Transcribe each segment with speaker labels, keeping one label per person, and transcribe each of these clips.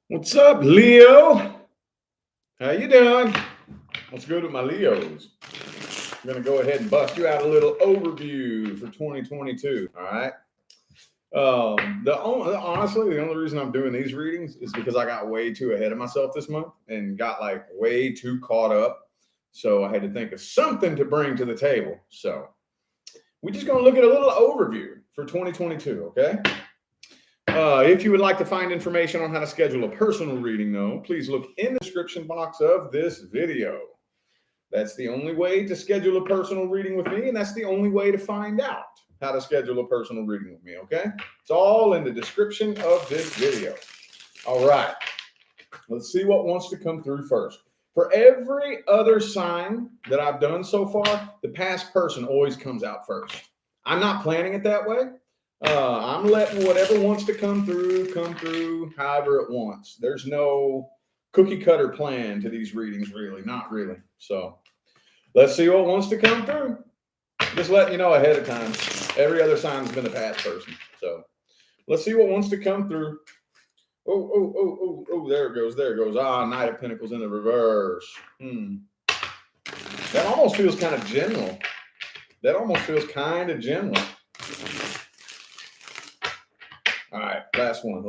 Speaker 1: What's up, Leo? How you doing? What's good with my Leos? I'm gonna go ahead and bust you out a little overview for 2022. All right. Honestly, the only reason I'm doing these readings is because I got way too ahead of myself this month and got like way too caught up. So I had to think of something to bring to the table. So we're just gonna look at a little overview for 2022. Okay. If you would like to find information on how to schedule a personal reading, though, please look in the description box of this video. That's the only way to schedule a personal reading with me, and that's the only way to find out how to schedule a personal reading with me, okay? It's all in the description of this video. All right, let's see what wants to come through first. For every other sign that I've done so far, the past person always comes out first. I'm not planning it that way. I'm letting whatever wants to come through however it wants. There's no cookie cutter plan to these readings, really, not really. So let's see what wants to come through. Just letting you know ahead of time. Every other sign's been the past person. So let's see what wants to come through. Oh, there it goes. There it goes. Knight of Pentacles in the reverse. That almost feels kind of general. All right, last one.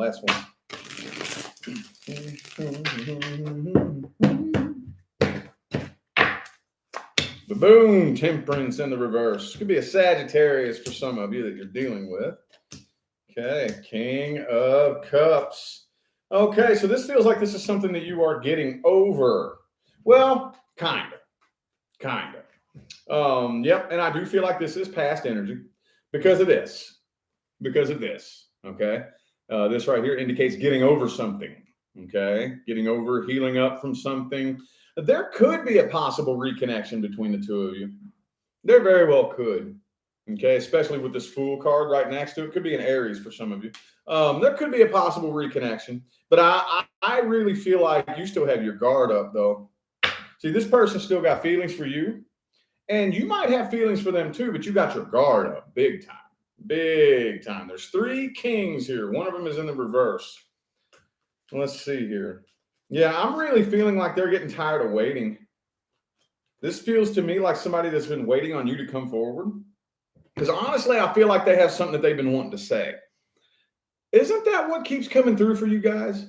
Speaker 1: Boom, Temperance in the reverse. Could be a Sagittarius for some of you that you're dealing with. Okay, King of Cups. Okay, so this feels like this is something that you are getting over. Well, kind of. Yep, and I do feel like this is past energy because of this. Okay, this right here indicates getting over something. Okay, getting over, healing up from something. There could be a possible reconnection between the two of you. There very well could. Okay, especially with this Fool card right next to it. Could be an Aries for some of you. There could be a possible reconnection, but I really feel like you still have your guard up, though. See, this person still got feelings for you, and you might have feelings for them too, but you got your guard up big time. Big time. There's three kings here. One of them is in the reverse. Let's see here. Yeah, I'm really feeling like they're getting tired of waiting. This feels to me like somebody that's been waiting on you to come forward. Because honestly, I feel like they have something that they've been wanting to say. Isn't that what keeps coming through for you guys?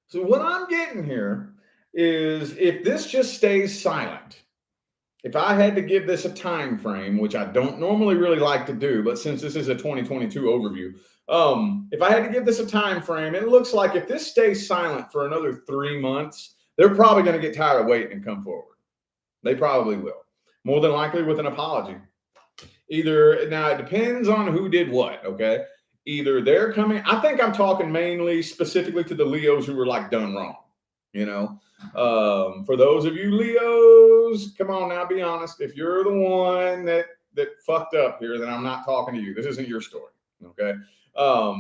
Speaker 1: So what I'm getting here is if this just stays silent, if I had to give this a time frame, which I don't normally really like to do, but since this is a 2022 overview, if I had to give this a time frame, it looks like if this stays silent for another 3 months, they're probably going to get tired of waiting and come forward. They probably will, more than likely with an apology. Either now it depends on who did what. Okay, either they're coming. I think I'm talking mainly specifically to the Leos who were like done wrong. You know, for those of you Leos, come on now, be honest. If you're the one that fucked up here, then I'm not talking to you. This isn't your story. Okay.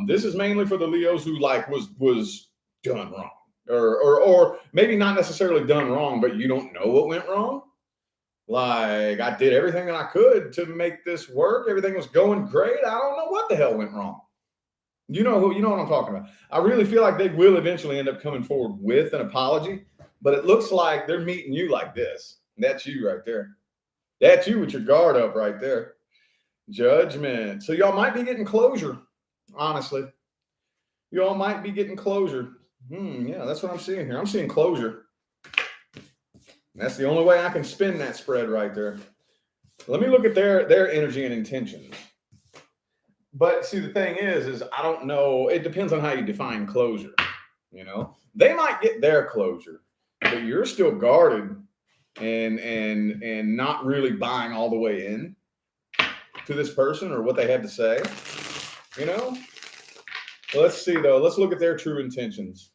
Speaker 1: This is mainly for the Leos who like was done wrong, or maybe not necessarily done wrong, but you don't know what went wrong. Like I did everything that I could to make this work. Everything was going great. I don't know what the hell went wrong. You know what I'm talking about. I really feel like they will eventually end up coming forward with an apology, but it looks like they're meeting you like this. And that's you right there. That's you with your guard up right there. Judgment. So y'all might be getting closure. Honestly, y'all might be getting closure. Yeah, that's what I'm seeing here. I'm seeing closure. That's the only way I can spin that spread right there. Let me look at their energy and intentions. But see, the thing is I don't know. It depends on how you define closure. You know, they might get their closure, but you're still guarded and not really buying all the way in to this person or what they had to say. You know, let's see though. Let's look at their true intentions.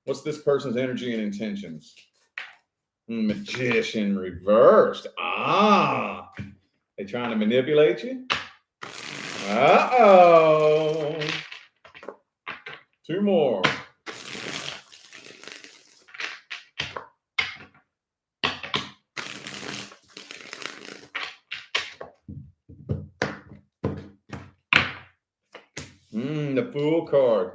Speaker 1: What's this person's energy and intentions? Magician reversed. They trying to manipulate you? Uh-oh. 2 more. The Fool card.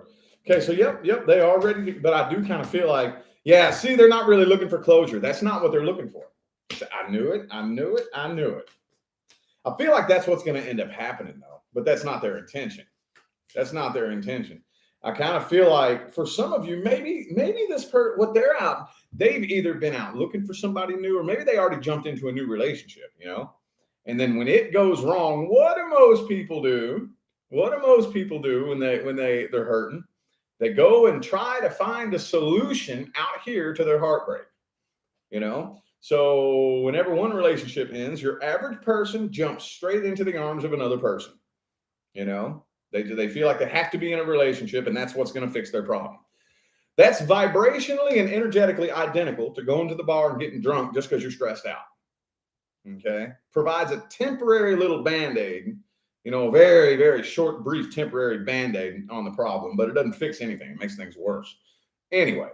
Speaker 1: Okay, so yep, they are ready to, but I do kind of feel like, yeah, see, they're not really looking for closure. That's not what they're looking for. I knew it. I knew it. I knew it. I feel like that's what's going to end up happening, though, but that's not their intention. That's not their intention. I kind of feel like for some of you, maybe what they're out, they've either been out looking for somebody new, or maybe they already jumped into a new relationship, you know? And then when it goes wrong, what do most people do? What do most people do when they're hurting? They go and try to find a solution out here to their heartbreak, you know? So whenever one relationship ends, your average person jumps straight into the arms of another person, you know? They feel like they have to be in a relationship, and that's what's going to fix their problem. That's vibrationally and energetically identical to going to the bar and getting drunk just because you're stressed out. Okay. Provides a temporary little band-aid, you know, a very, very short, brief, temporary band-aid on the problem, but it doesn't fix anything. It makes things worse. Anyway,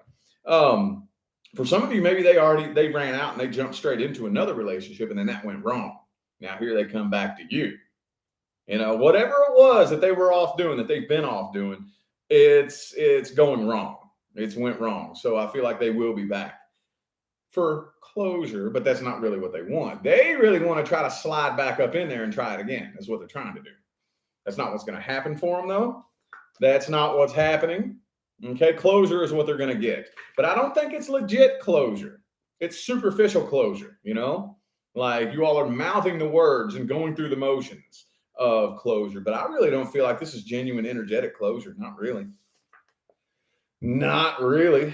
Speaker 1: for some of you, maybe they ran out and they jumped straight into another relationship, and then that went wrong. Now here they come back to you. You know, whatever it was that they were off doing, that they've been off doing, it's going wrong. It's went wrong. So I feel like they will be back for closure, but that's not really what they want. They really want to try to slide back up in there and try it again. That's what they're trying to do. That's not what's going to happen for them, though. That's not what's happening. Okay, closure is what they're going to get. But I don't think it's legit closure. It's superficial closure, you know? Like you all are mouthing the words and going through the motions of closure, but I really don't feel like this is genuine energetic closure. Not really. Not really.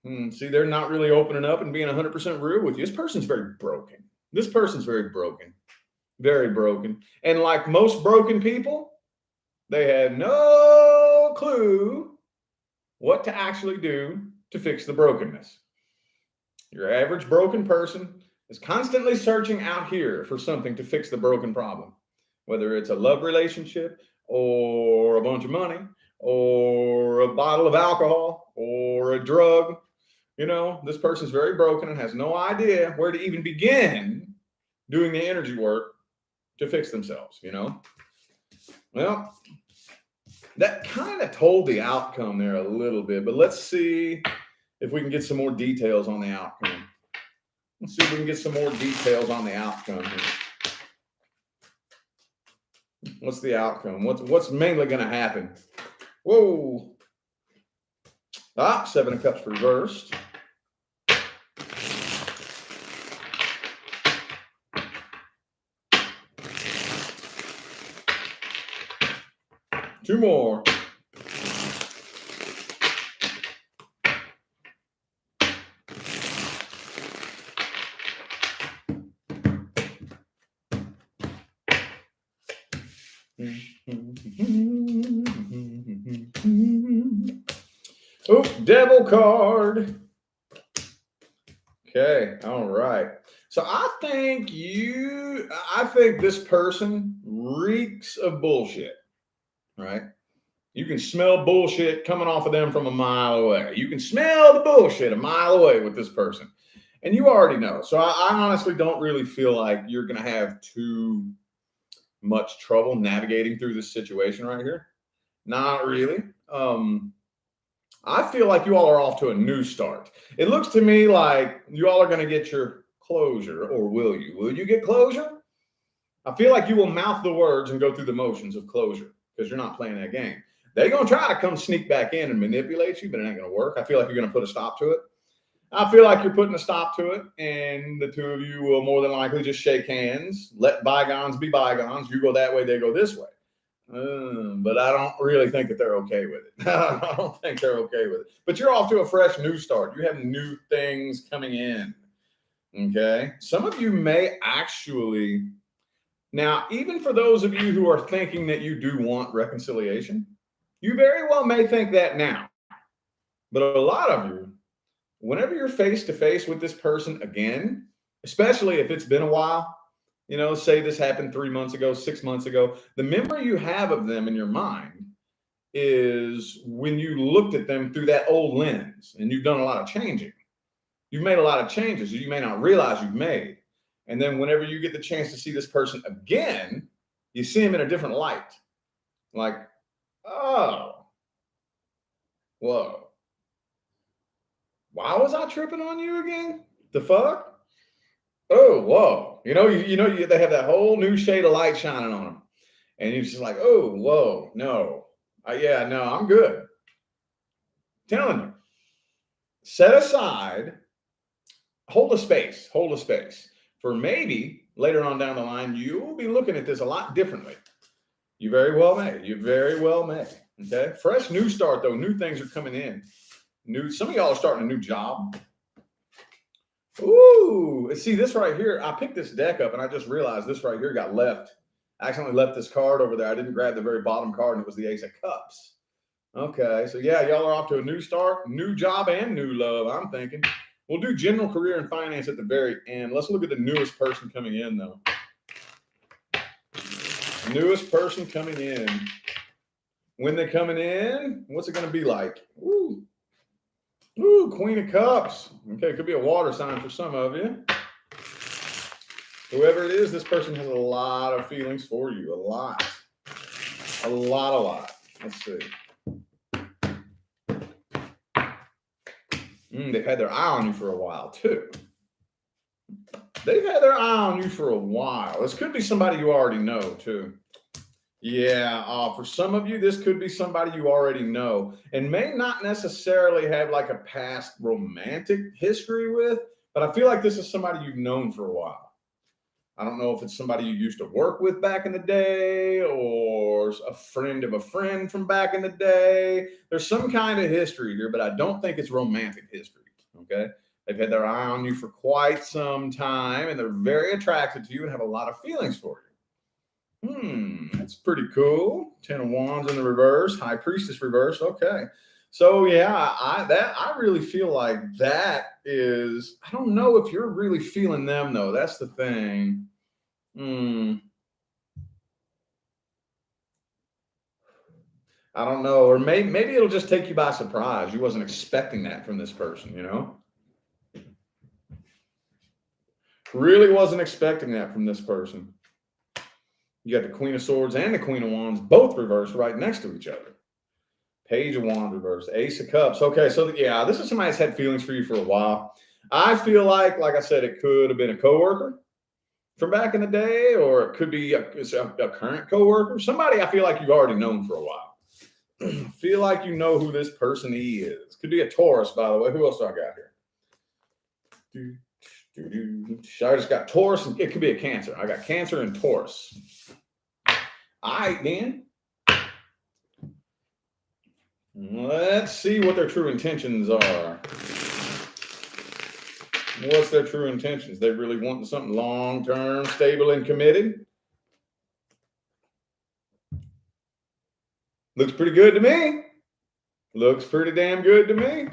Speaker 1: See, they're not really opening up and being 100% real with you. This person's very broken. This person's very broken. Very broken. And like most broken people, they had no clue what to actually do to fix the brokenness. Your average broken person is constantly searching out here for something to fix the broken problem. Whether it's a love relationship or a bunch of money or a bottle of alcohol or a drug, you know, this person's very broken and has no idea where to even begin doing the energy work to fix themselves, you know? Well, that kind of told the outcome there a little bit, but let's see if we can get some more details on the outcome. Let's see if we can get some more details on the outcome here. What's the outcome? What's mainly going to happen? Whoa. Seven of Cups reversed. Two more. Oh, Devil card. Okay, all right. So I think this person reeks of bullshit, right? You can smell bullshit coming off of them from a mile away. You can smell the bullshit a mile away with this person. And you already know. So I honestly don't really feel like you're going to have too much trouble navigating through this situation right here. Not really. I feel like you all are off to a new start. It looks to me like you all are going to get your closure, or will you? Will you get closure? I feel like you will mouth the words and go through the motions of closure because you're not playing that game. They're going to try to come sneak back in and manipulate you, but it ain't going to work. I feel like you're going to put a stop to it. I feel like you're putting a stop to it, and the two of you will more than likely just shake hands, let bygones be bygones. You go that way, they go this way. But I don't really think that they're okay with it. I don't think they're okay with it. But you're off to a fresh new start. You have new things coming in. Okay. Some of you may actually, now, even for those of you who are thinking that you do want reconciliation, you very well may think that now. But a lot of you, whenever you're face to face with this person again, especially if it's been a while, you know, say this happened 3 months ago, 6 months ago, the memory you have of them in your mind is when you looked at them through that old lens and you've done a lot of changing. You've made a lot of changes you may not realize you've made. And then whenever you get the chance to see this person again, you see him in a different light. Like, oh, Whoa. Why was I tripping on you again? The fuck? Oh, whoa. They have that whole new shade of light shining on them. And you're just like, oh, whoa, no. Yeah, no, I'm good. Telling you. Set aside, hold a space for maybe later on down the line, you'll be looking at this a lot differently. You very well may. You very well may. Okay. Fresh new start, though. New things are coming in. Some of y'all are starting a new job. Ooh, see this right here. I picked this deck up and I just realized this right here got left. I accidentally left this card over there. I didn't grab the very bottom card, and it was the Ace of Cups. Okay, so yeah, y'all are off to a new start, new job, and new love, I'm thinking. We'll do general career and finance at the very end. Let's look at the newest person coming in, though. Newest person coming in. When they're coming in, what's it going to be like? Ooh, Queen of Cups. Okay, it could be a water sign for some of you. Whoever it is, this person has a lot of feelings for you. A lot. Let's see. They've had their eye on you for a while, too. They've had their eye on you for a while. This could be somebody you already know, too. Yeah, for some of you, this could be somebody you already know and may not necessarily have like a past romantic history with, but I feel like this is somebody you've known for a while. I don't know if it's somebody you used to work with back in the day or a friend of a friend from back in the day. There's some kind of history here, but I don't think it's romantic history, okay? They've had their eye on you for quite some time, and they're very attracted to you and have a lot of feelings for you. That's pretty cool. 10 of Wands in the reverse, High Priestess reverse. Okay. So yeah, I really feel like that is, I don't know if you're really feeling them though. That's the thing. I don't know. Or maybe it'll just take you by surprise. You wasn't expecting that from this person, you know? Really wasn't expecting that from this person. You got the Queen of Swords and the Queen of Wands, both reversed right next to each other. Page of Wands reversed, Ace of Cups. Okay, so yeah, this is somebody that's had feelings for you for a while. I feel like I said, it could have been a coworker from back in the day, or it could be a current coworker. Somebody I feel like you've already known for a while. Feel like you know who this person is. Could be a Taurus, by the way. Who else do I got here? I just got Taurus, and it could be a Cancer. I got Cancer and Taurus. All right, then. Let's see what their true intentions are. What's their true intentions? They really wanting something long-term, stable, and committed? Looks pretty good to me. Looks pretty damn good to me.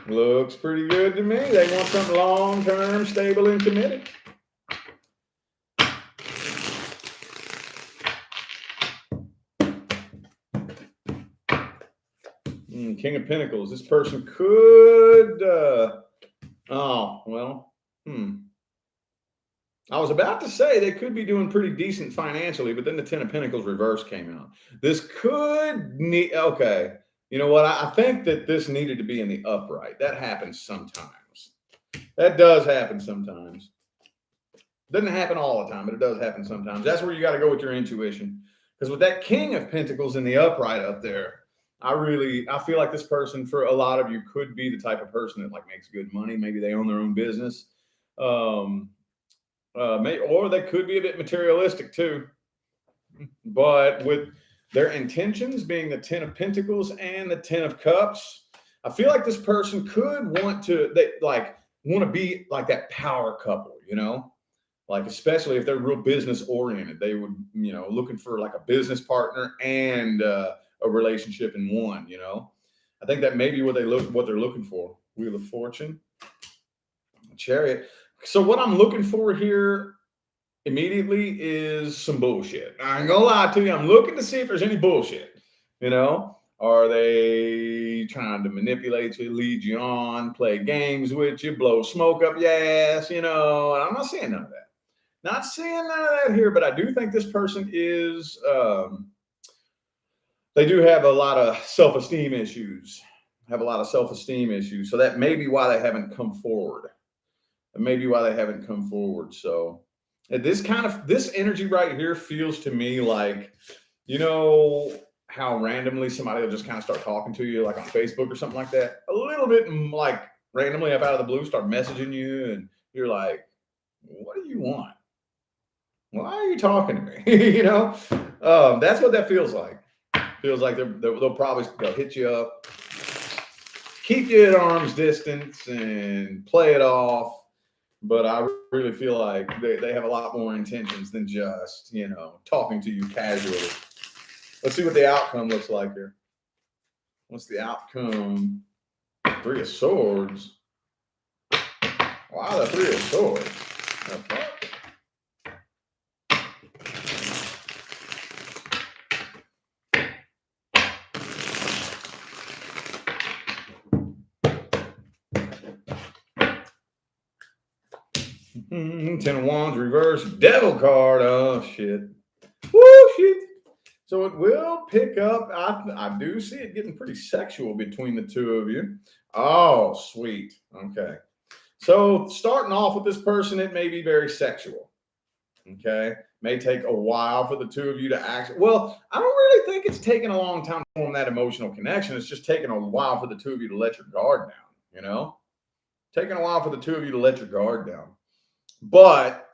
Speaker 1: Looks pretty good to me. They want something long-term, stable, and committed. King of Pentacles. This person could, I was about to say they could be doing pretty decent financially, but then the 10 of Pentacles reverse came out. This could need, okay. You know what? I think that this needed to be in the upright. That happens sometimes. That does happen sometimes. Doesn't happen all the time, but it does happen sometimes. That's where you got to go with your intuition. Because with that King of Pentacles in the upright up there, I feel like this person, for a lot of you, could be the type of person that makes good money. Maybe they own their own business. Or they could be a bit materialistic too. But with their intentions being the 10 of Pentacles and the 10 of Cups, I feel like this person could want to be like that power couple, you know? Like, especially if they're real business oriented, they would, looking for like a business partner and a relationship in one, you know. I think that may be what they're looking for. Wheel of Fortune, Chariot. So what I'm looking for here immediately is some bullshit. I ain't gonna lie to you. I'm looking to see if there's any bullshit. You know, are they trying to manipulate you, lead you on, play games with you, blow smoke up your ass? You know, and I'm not seeing none of that. Not seeing none of that here, but I do think this person is They do have a lot of self-esteem issues. Have a lot of self-esteem issues. So that may be why they haven't come forward. That may be why they haven't come forward. So this energy right here feels to me like, you know, how randomly somebody will just kind of start talking to you, like on Facebook or something like that. A little bit like randomly up out of the blue, start messaging you, and you're like, "What do you want? Why are you talking to me?" That's what that feels like. Feels like they'll hit you up, keep you at arm's distance, and play it off. But I really feel like they have a lot more intentions than just, talking to you casually. Let's see what the outcome looks like here. What's the outcome? Three of Swords. Wow, the Three of Swords. Okay. Ten of Wands reverse, Devil card. Oh shit. Woo shit. So it will pick up. I do see it getting pretty sexual between the two of you. Oh, sweet. Okay. So starting off with this person, it may be very sexual. Okay. May take a while for the two of you to act. Well, I don't really think it's taking a long time to form that emotional connection. It's just taking a while for the two of you to let your guard down, Taking a while for the two of you to let your guard down. But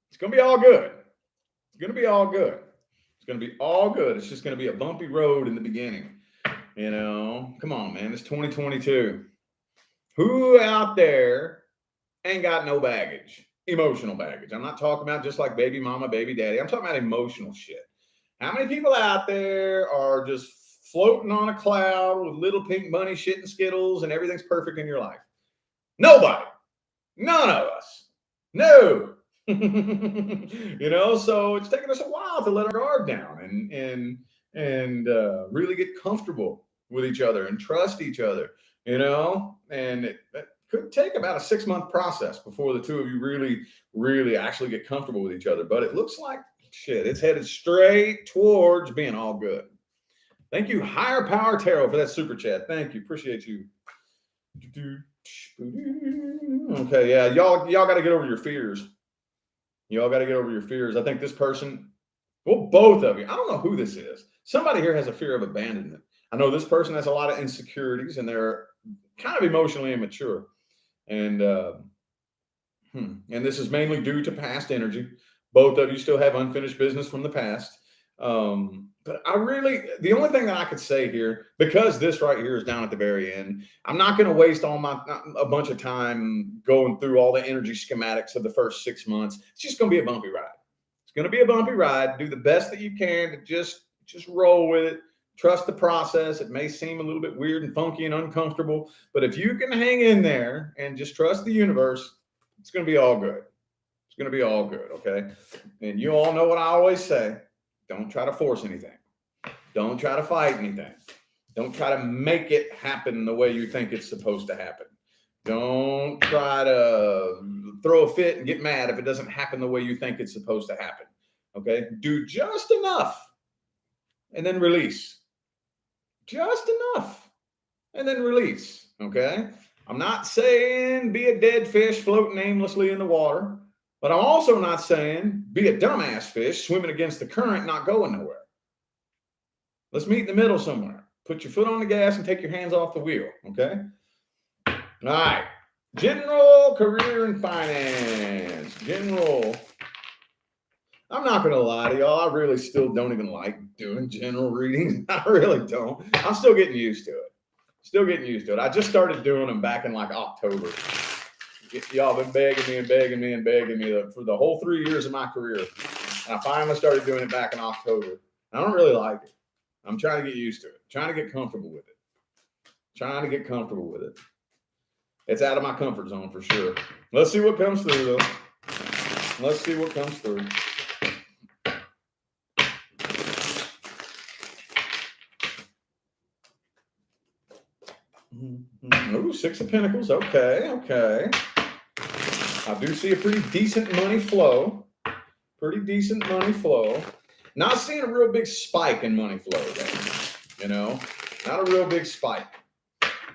Speaker 1: it's going to be all good. It's going to be all good. It's going to be all good. It's just going to be a bumpy road in the beginning. Come on, man. It's 2022. Who out there ain't got no baggage? Emotional baggage. I'm not talking about just like baby mama, baby daddy. I'm talking about emotional shit. How many people out there are just floating on a cloud with little pink bunny shit and Skittles and everything's perfect in your life? Nobody. None of us. No. So it's taken us a while to let our guard down and really get comfortable with each other and trust each other, and it could take about a 6-month process before the two of you really, really actually get comfortable with each other. But it looks like shit. It's headed straight towards being all good. Thank you, Higher Power Tarot, for that super chat. Thank you. Appreciate you. Okay, yeah, y'all got to get over your fears. Y'all got to get over your fears. I think this person, well, both of you, I don't know who this is. Somebody here has a fear of abandonment. I know this person has a lot of insecurities and they're kind of emotionally immature. And this is mainly due to past energy. Both of you still have unfinished business from the past. But the only thing that I could say here, because this right here is down at the very end, I'm not going to waste a bunch of time going through all the energy schematics of the first 6 months. It's just going to be a bumpy ride. It's going to be a bumpy ride. Do the best that you can to just roll with it. Trust the process. It may seem a little bit weird and funky and uncomfortable, but if you can hang in there and just trust the universe, it's going to be all good. It's going to be all good. Okay. And you all know what I always say. Don't try to force anything. Don't try to fight anything. Don't try to make it happen the way you think it's supposed to happen. Don't try to throw a fit and get mad if it doesn't happen the way you think it's supposed to happen. Okay? Do just enough and then release. Just enough and then release. Okay? I'm not saying be a dead fish floating aimlessly in the water. But I'm also not saying be a dumbass fish swimming against the current, not going nowhere. Let's meet in the middle somewhere. Put your foot on the gas and take your hands off the wheel, okay? All right. General, career, and finance. General. I'm not going to lie to y'all. I really still don't even like doing general readings. I really don't. I'm still getting used to it. I just started doing them back in like October. Y'all been begging me for the whole 3 years of my career. And I finally started doing it back in October. I don't really like it. I'm trying to get used to it. Trying to get comfortable with it. It's out of my comfort zone for sure. Let's see what comes through, though. Ooh, 6 of Pentacles. Okay. I do see a pretty decent money flow. Not seeing a real big spike in money flow there, not a real big spike.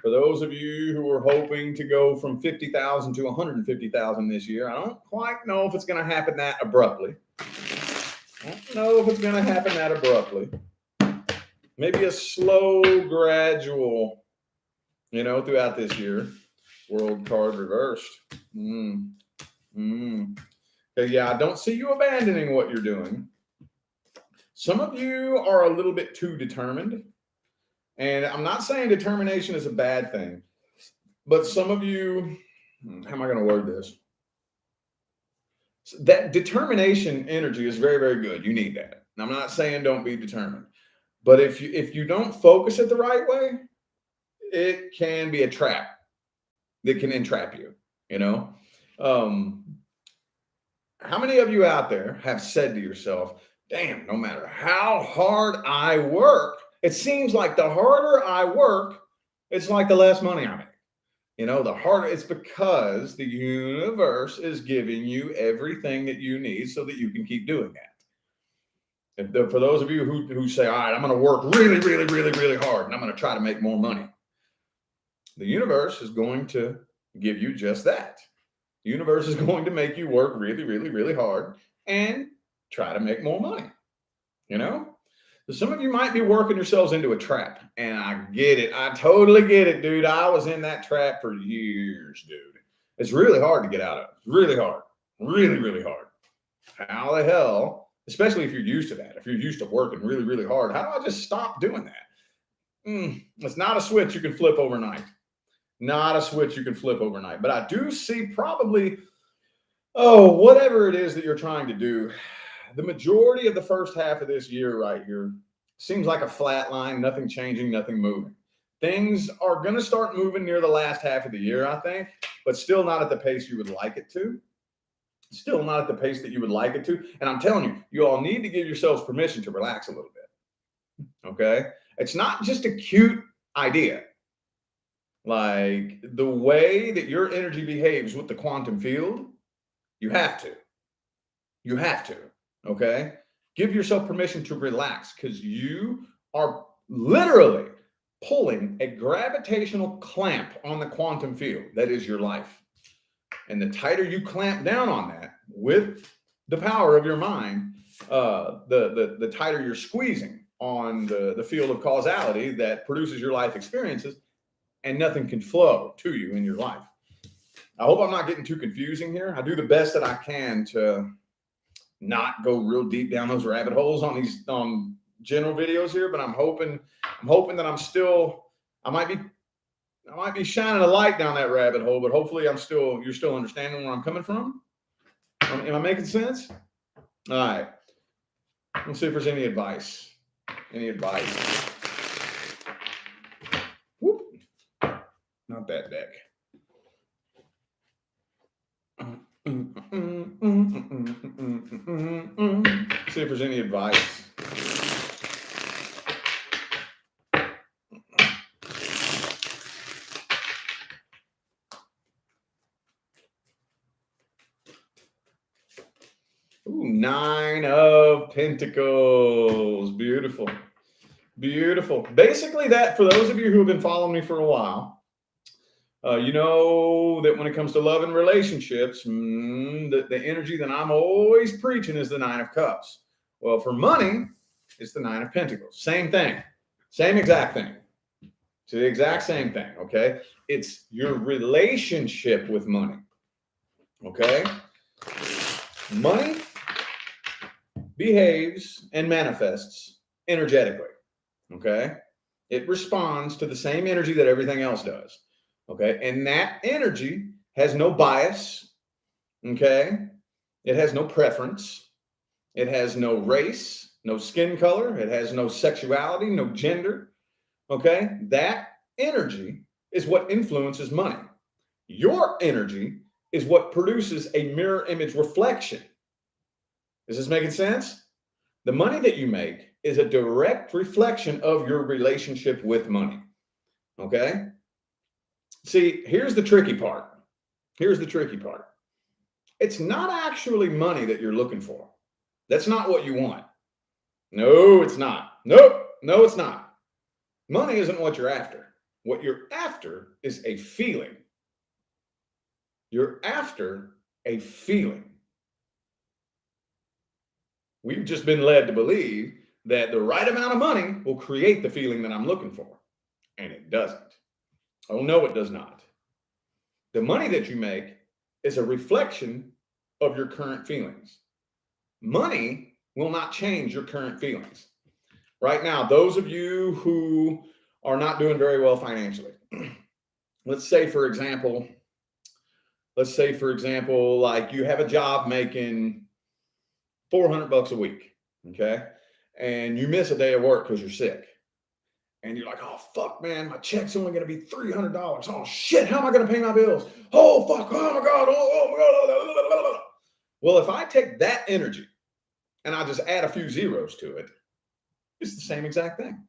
Speaker 1: For those of you who are hoping to go from 50,000 to 150,000 this year, I don't quite know if it's going to happen that abruptly. Maybe a slow, gradual, throughout this year. World card reversed. Okay, yeah, I don't see you abandoning what you're doing. Some of you are a little bit too determined. And I'm not saying determination is a bad thing, but some of you, how am I going to word this? That determination energy is very, very good. You need that. And I'm not saying don't be determined, but if you don't focus it the right way, it can be a trap that can entrap you. How many of you out there have said to yourself, damn, no matter how hard I work, it seems like the harder I work, it's like the less money I make. The harder, it's because the universe is giving you everything that you need so that you can keep doing that. For those of you who say, all right, I'm going to work really, really, really, really hard, and I'm going to try to make more money. The universe is going to give you just that. The universe is going to make you work really, really, really hard and try to make more money. So some of you might be working yourselves into a trap, and I get it. I totally get it, dude. I was in that trap for years, dude. It's really hard to get out of. It's really hard. Really, really hard. How the hell, especially if you're used to that, if you're used to working really, really hard, how do I just stop doing that? It's not a switch you can flip overnight. Not a switch you can flip overnight. But I do see probably, whatever it is that you're trying to do, the majority of the first half of this year right here seems like a flat line, nothing changing, nothing moving. Things are going to start moving near the last half of the year, I think, but still not at the pace you would like it to. Still not at the pace that you would like it to. And I'm telling you, you all need to give yourselves permission to relax a little bit. Okay? It's not just a cute idea. Like the way that your energy behaves with the quantum field, you have to. You have to. Okay? Give yourself permission to relax because you are literally pulling a gravitational clamp on the quantum field. That is your life. And the tighter you clamp down on that with the power of your mind, the tighter you're squeezing on the field of causality that produces your life experiences, and nothing can flow to you in your life. I hope I'm not getting too confusing here. I do the best that I can to not go real deep down those rabbit holes on these general videos here, but I'm hoping that I might be shining a light down that rabbit hole, but hopefully you're still understanding where I'm coming from. Am I making sense? All right. Let's see if there's any advice. Whoop. Not that deck. See if there's any advice. Ooh, 9 of Pentacles. Beautiful. Beautiful. Basically that, for those of you who have been following me for a while, you know that when it comes to love and relationships, the energy that I'm always preaching is the 9 of Cups. Well, for money, it's the 9 of Pentacles. Same thing. Same exact thing. It's the exact same thing, okay? It's your relationship with money, okay? Money behaves and manifests energetically, okay? It responds to the same energy that everything else does. Okay, and that energy has no bias, okay? It has no preference. It has no race, no skin color. It has no sexuality, no gender, okay? That energy is what influences money. Your energy is what produces a mirror image reflection. Is this making sense? The money that you make is a direct reflection of your relationship with money, okay? See, here's the tricky part. It's not actually money that you're looking for. That's not what you want. No, it's not. Nope. No, it's not. Money isn't what you're after. What you're after is a feeling. You're after a feeling. We've just been led to believe that the right amount of money will create the feeling that I'm looking for. And it doesn't. Oh, no, it does not. The money that you make is a reflection of your current feelings. Money will not change your current feelings. Right now, those of you who are not doing very well financially, let's say, for example, like you have a job making $400 a week, okay? And you miss a day of work because you're sick. And you're like, oh, fuck, man, my check's only going to be $300. Oh, shit, how am I going to pay my bills? Oh, fuck, oh, my God, oh my God. Well, if I take that energy and I just add a few zeros to it, it's the same exact thing.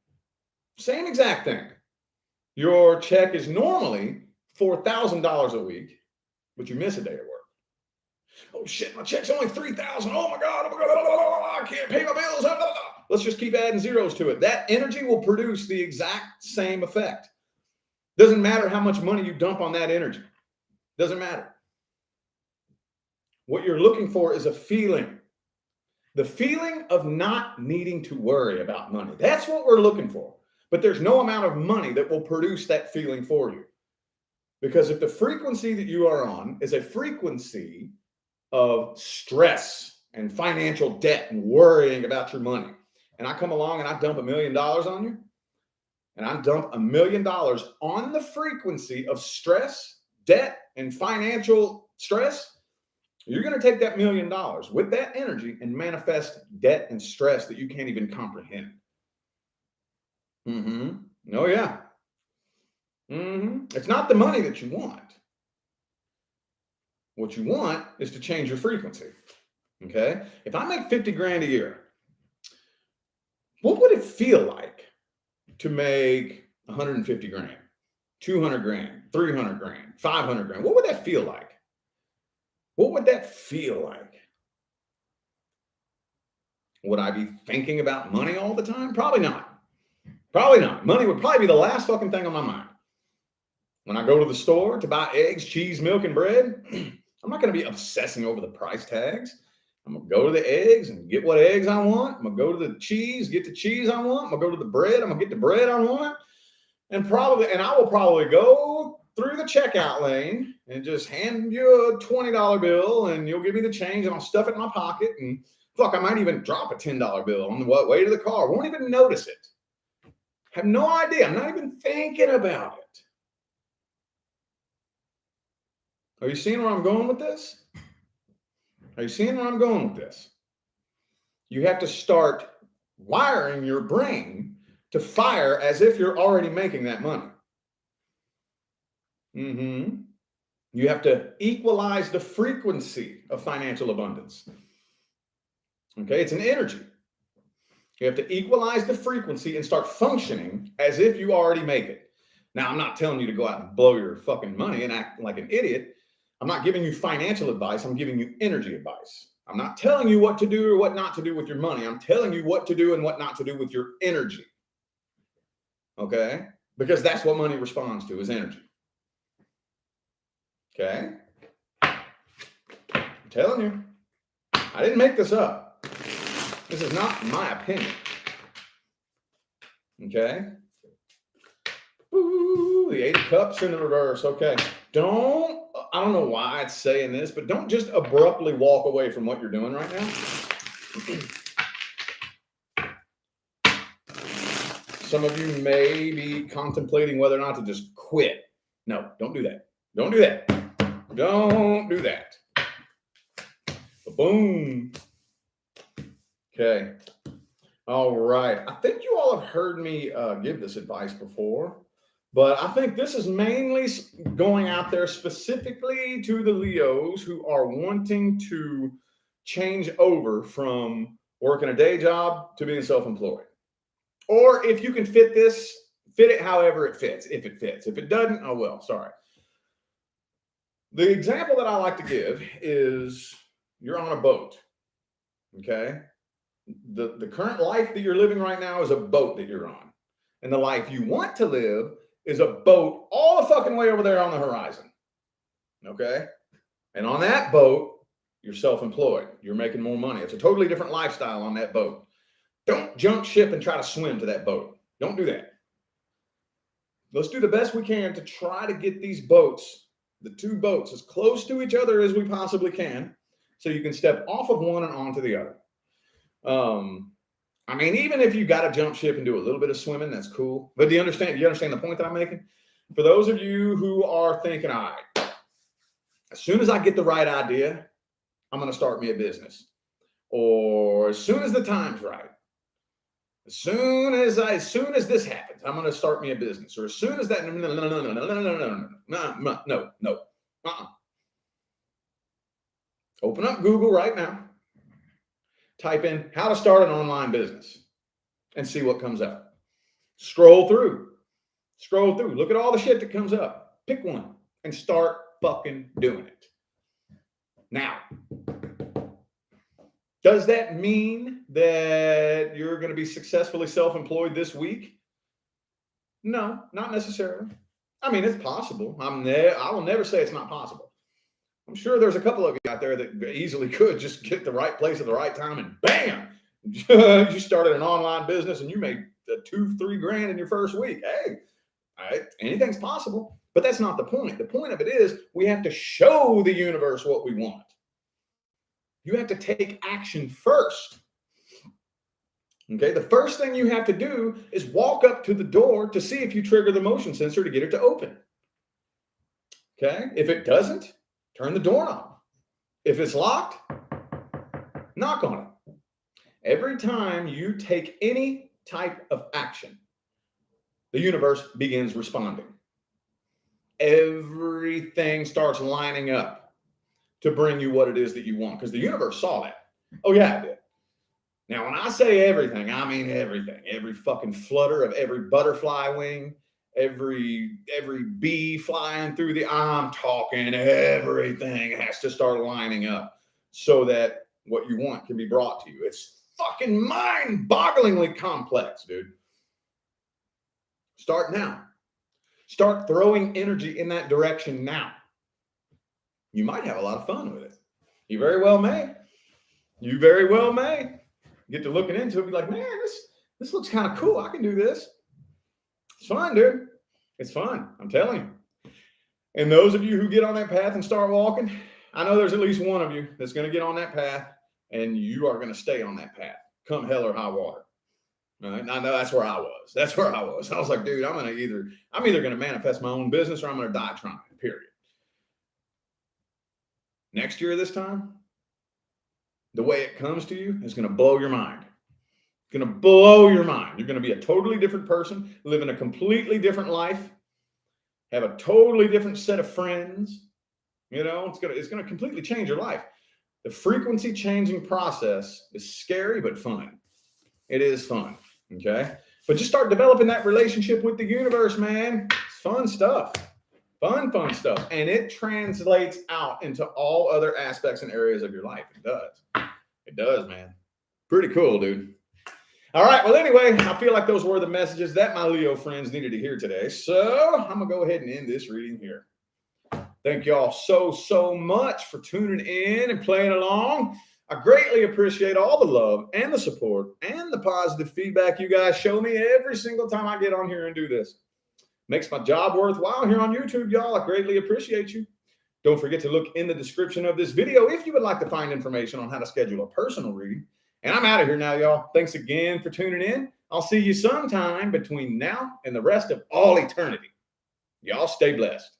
Speaker 1: Same exact thing. Your check is normally $4,000 a week, but you miss a day of work. Oh, shit, my check's only $3,000. Oh, my God, I can't pay my bills. Let's just keep adding zeros to it. That energy will produce the exact same effect. Doesn't matter how much money you dump on that energy. Doesn't matter. What you're looking for is a feeling. The feeling of not needing to worry about money. That's what we're looking for. But there's no amount of money that will produce that feeling for you. Because if the frequency that you are on is a frequency of stress and financial debt and worrying about your money, and I come along and I dump $1 million on you, and I dump $1 million on the frequency of stress, debt, and financial stress, you're going to take that $1 million with that energy and manifest debt and stress that you can't even comprehend. Oh, yeah. It's not the money that you want. What you want is to change your frequency. Okay. If I make 50 grand a year, what would it feel like to make 150 grand, 200 grand, 300 grand, 500 grand? What would that feel like? What would that feel like? Would I be thinking about money all the time? Probably not. Probably not. Money would probably be the last fucking thing on my mind. When I go to the store to buy eggs, cheese, milk, and bread, I'm not going to be obsessing over the price tags. I'm going to go to the eggs and get what eggs I want. I'm going to go to the cheese, get the cheese I want. I'm going to go to the bread. I'm going to get the bread I want. And I will probably go through the checkout lane and just hand you a $20 bill and you'll give me the change and I'll stuff it in my pocket. And fuck, I might even drop a $10 bill on the way to the car. Won't even notice it. Have no idea. I'm not even thinking about it. Are you seeing where I'm going with this? Are you seeing where I'm going with this? You have to start wiring your brain to fire as if you're already making that money. You have to equalize the frequency of financial abundance. Okay, it's an energy. You have to equalize the frequency and start functioning as if you already make it. Now, I'm not telling you to go out and blow your fucking money and act like an idiot. I'm not giving you financial advice. I'm giving you energy advice. I'm not telling you what to do or what not to do with your money. I'm telling you what to do and what not to do with your energy. Okay? Because that's what money responds to, is energy. Okay? I'm telling you. I didn't make this up. This is not my opinion. Okay? Ooh, the 8 of Cups in the reverse. Okay. I don't know why it's saying this, but don't just abruptly walk away from what you're doing right now. Some of you may be contemplating whether or not to just quit. No, don't do that. Don't do that. Don't do that. Boom. Okay. All right. I think you all have heard me give this advice before, but I think this is mainly going out there specifically to the Leos who are wanting to change over from working a day job to being self-employed. Or if you can fit it however it fits, if it fits. If it doesn't, oh well, sorry. The example that I like to give is you're on a boat, okay? The current life that you're living right now is a boat that you're on. And the life you want to live is a boat all the fucking way over there on the horizon. Okay? And on that boat, you're self-employed. You're making more money. It's a totally different lifestyle on that boat. Don't jump ship and try to swim to that boat. Don't do that. Let's do the best we can to try to get these boats, the two boats, as close to each other as we possibly can, so you can step off of one and onto the other. I mean, even if you got to jump ship and do a little bit of swimming, that's cool. But do you understand the point that I'm making? For those of you who are thinking, all right, as soon as I get the right idea, I'm going to start me a business. Or as soon as the time's right, as soon as this happens, I'm going to start me a business. Or as soon as that, no. Open up Google right now. Type in how to start an online business and see what comes up. Scroll through. Look at all the shit that comes up. Pick one and start fucking doing it. Now, does that mean that you're going to be successfully self-employed this week? No, not necessarily. I mean, it's possible. I will never say it's not possible. I'm sure there's a couple of you out there that easily could just get the right place at the right time and bam, you started an online business and you made $2-3 grand in your first week. Hey, anything's possible, but that's not the point. The point of it is we have to show the universe what we want. You have to take action first. Okay, the first thing you have to do is walk up to the door to see if you trigger the motion sensor to get it to open. Okay, if it doesn't, turn the doorknob. If it's locked, knock on it. Every time you take any type of action, the universe begins responding. Everything starts lining up to bring you what it is that you want, because the universe saw that. Oh yeah, it did. Now, when I say everything, I mean everything. Every fucking flutter of every butterfly wing, every bee flying through I'm talking everything has to start lining up so that what you want can be brought to you. It's fucking mind-bogglingly complex, dude. Start now. Start throwing energy in that direction now. You might have a lot of fun with it. You very well may. You very well may get to looking into it and be like, man, this looks kind of cool. I can do this. It's fun, dude. It's fun. I'm telling you. And those of you who get on that path and start walking, I know there's at least one of you that's going to get on that path and you are going to stay on that path, come hell or high water. All right? I know that's where I was. I was like, dude, I'm either going to manifest my own business or I'm going to die trying, period. Next year, this time, the way it comes to you is going to blow your mind. It's going to blow your mind. You're going to be a totally different person, living a completely different life, have a totally different set of friends. You know, it's going to completely change your life. The frequency changing process is scary, but fun. It is fun. Okay. But just start developing that relationship with the universe, man. It's fun stuff. Fun stuff. And it translates out into all other aspects and areas of your life. It does. It does, man. Pretty cool, dude. All right. Well, anyway, I feel like those were the messages that my Leo friends needed to hear today. So I'm going to go ahead and end this reading here. Thank y'all so much for tuning in and playing along. I greatly appreciate all the love and the support and the positive feedback you guys show me every single time I get on here and do this. Makes my job worthwhile here on YouTube, y'all. I greatly appreciate you. Don't forget to look in the description of this video if you would like to find information on how to schedule a personal reading. And I'm out of here now, y'all. Thanks again for tuning in. I'll see you sometime between now and the rest of all eternity. Y'all stay blessed.